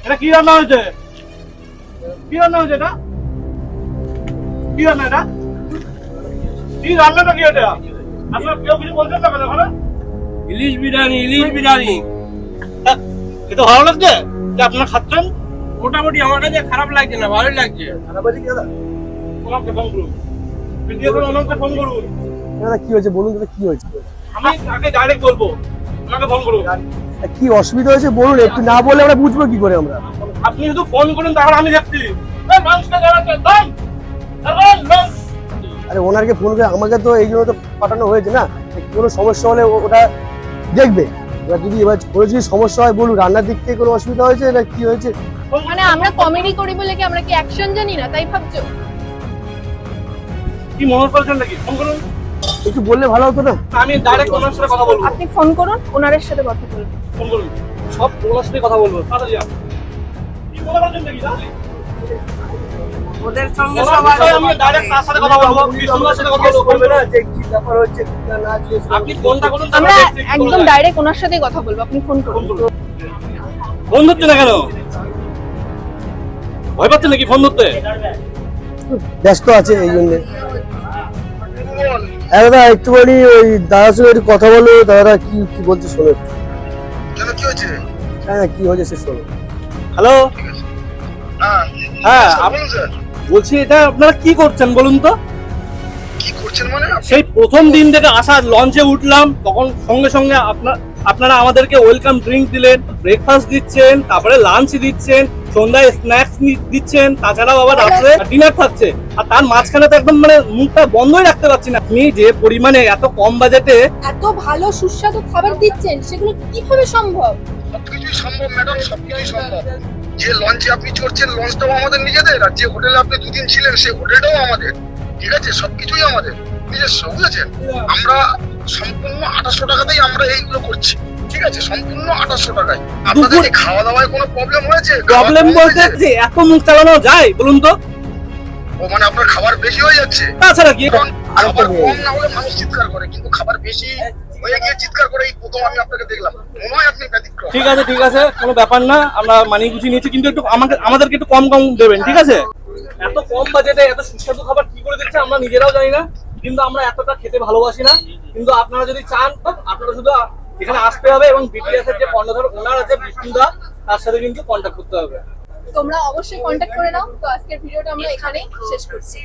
এটা কি রান্না হয়েছে? কি রান্না হয়েছে এটা? কি রান্না এটা? কি রান্নাটা কি এটা? আপনার কেউ কিছু বলছেন না কেন ওখানে? ইলিশ বিরিয়ানি, ইলিশ বিরিয়ানি। এটা ভালো লাগছে যে আপনারা খাচ্ছেন? মোটামুটি আমার কাছে খারাপ লাগছে না, ভালোই লাগছে। ওনাকে ফোন করুন, ভিডিও করে ওনাকে ফোন করুন। দাদা কি হয়েছে বলুন, দাদা কি হয়েছে? আমি তাকে ডাইরেক্ট বলবো, ওনাকে ফোন করুন। কি অসুবিধা হয়েছে বলুন, একটু না বলে আমরা বুঝবো কি করে আমরা? আপনি শুধু ফোন করুন, তারপর আমি দেখছি। মানুষটা দাঁড়াচ্ছে, আরে ওনারকে ফোন করে আমাকে তো এই জন্য তো পাঠানো হয়েছে না, কোনো সমস্যা হলে ওটা দেখবে। এবার যদি কোনো যদি সমস্যা হয় বলুন, রান্নার দিক থেকে কোনো অসুবিধা হয়েছে না কি হয়েছে? মানে আমরা কমেডি করি বলে কি আমরা কি অ্যাকশন জানি না তাই ভাবছো? কি মনে করছেন নাকি? ফোন করুন, একটু বললে ভালো হতো না? আমি ডাইরেক্ট ওনার সাথে কথা বলবো। আপনি ফোন করুন, ওনারের সাথে কথা বলুন। ফোন করুন, সব ওনার সাথে কথা বলবো। তাড়াতাড়ি যান। কি মনে করছেন নাকি? ওদের সঙ্গে আমি ডাইরেক্ট তার সাথে কথা বলবো, বিষ্ণুর সাথে কথা বলবো। না যে কি ব্যাপার হচ্ছে না আছে। আপনি ফোনটা করুন, আমরা একদম ডাইরেক্ট ওনার সাথেই কথা বলবো, আপনি ফোন করুন। ফোন ধরছে না কেন? ভয় পাচ্ছেন নাকি ফোন ধরতে? ব্যস্ত আছে এই জন্য। দাদা একটুখানি ওই দাদার সঙ্গে একটু কথা বলো, দাদা কি কি বলছে শোনো। কেন কি হয়েছে? হ্যাঁ কি হয়েছে সে শোনো। হ্যালো, হ্যাঁ বলুন স্যার। বলছি এটা আপনারা কি করছেন বলুন তো? কি করছেন মানে? সেই প্রথম দিন থেকে আসা লঞ্চে উঠলাম, তখন সঙ্গে সঙ্গে আপনারা আমাদেরকে ওয়েলকাম ড্রিঙ্ক দিলেন, ব্রেকফাস্ট দিচ্ছেন, তারপরে লাঞ্চ দিচ্ছেন, সন্ধ্যায় স্ন্যাক্স দিচ্ছেন, তাছাড়াও আবার রাত্রে ডিনার থাকছে। আর তার মাঝখানে তো একদম মানে মুখটা বন্ধই রাখতে পারছি না। আপনি যে পরিমাণে এত কম বাজেটে এত ভালো সুস্বাদু খাবার দিচ্ছেন, সেগুলো কিভাবে সম্ভব? সবকিছুই সম্ভব ম্যাডাম, সবকিছুই সম্ভব। যে লঞ্চে আপনি চড়ছেন লঞ্চটাও আমাদের নিজেদের, আর যে হোটেলে আপনি দুদিন ছিলেন সেই হোটেলটাও আমাদের। ঠিক আছে, সবকিছুই আমাদের নিজস্ব, বুঝেছেন? আমরা সম্পূর্ণ 2800 টাকাতেই আমরা এইগুলো করছি। ঠিক আছে, সম্পূর্ণ 2800 টাকায়। আপনাদের কি খাওয়া দাওয়ায় কোনো প্রবলেম হয়েছে? প্রবলেম বলতে যে এত মুখ চালানো যায় বলুন তো? ও মানে আপনার খাবার বেশি হয়ে যাচ্ছে? তাছাড়া কি? কারণ খাবার কম না হলে মানুষ চিৎকার করে, কিন্তু খাবার বেশি হয়ে গিয়ে চিৎকার করে এই প্রথম আমি আপনাকে দেখলাম। মনে হয় আপনি ব্যতিক্রম। ঠিক আছে, কোনো ব্যাপার না, আমরা মানিয়ে গুছিয়ে নিয়েছি, কিন্তু একটু আমাদেরকে একটু কম দেবেন, ঠিক আছে? এত কম বাজেটে এত সুস্বাদু খাবার কি করে দিচ্ছে আমরা নিজেরাও জানি না, কিন্তু আমরা এতটা খেতে ভালোবাসি না। কিন্তু আপনারা যদি চান, আপনারা শুধু এখানে আসতে হবে এবং বিটিএস এর যে কর্ণধার ওনার আছে বিষ্ণুদা, তার সাথে কিন্তু কন্ট্যাক্ট করতে হবে। তোমরা অবশ্যই কন্ট্যাক্ট করে নাও। তো আজকের ভিডিওটা আমরা এখানেই শেষ করছি।